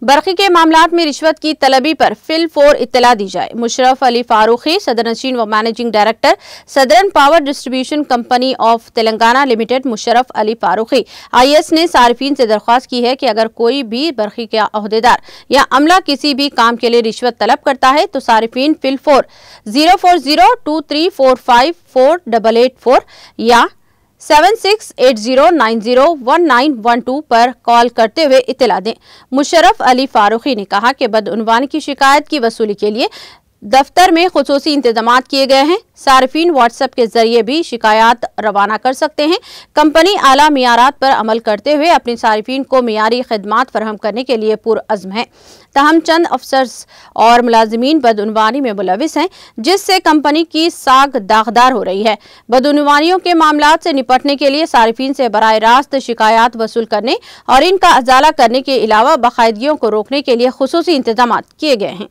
बरखी के मामलात में रिश्वत की तलबी पर फिल-4 इत्तला दी जाए। मुशर्रफ अली फारूकी, सदरनशीन व managing director, southern power distribution company of Telangana limited. Musharraf Ali Farooqui IAS ने सारिफीन से दरख्वास्त की है कि अगर कोई भी बरखी का अहदेदार या अमला किसी भी काम के लिए रिश्वत तलब करता है तो सारिफीन फिल-4 04023454884 या 7680901912 पर कॉल करते हुए इत्तला दें। मुशर्रफ अली फारूकी ने कहा कि बदउनवानी की शिकायत की वसूली के लिए दफ्तर में खुसूसी इंतजाम किए गए हैं। सार्फिन व्हाट्सएप के जरिए भी शिकायत रवाना कर सकते हैं। कंपनी आला मियारात पर अमल करते हुए अपने सार्फिन को मियारी खिदमात फराहम करने के लिए पुरअज़्म है। तहम चंद अफसर्स और मुलाजिमीन बदउनवानी में मुलविस हैं, जिससे कंपनी की साख दागदार हो रही है। बदउनवानियों के मामलात से निपटने के लिए सार्फिन से बराह रास्त शिकायत वसूल करने और इनका अजाला करने के अलावा बाकायदगियों को रोकने के लिए खुसूसी इंतजाम किए गए हैं।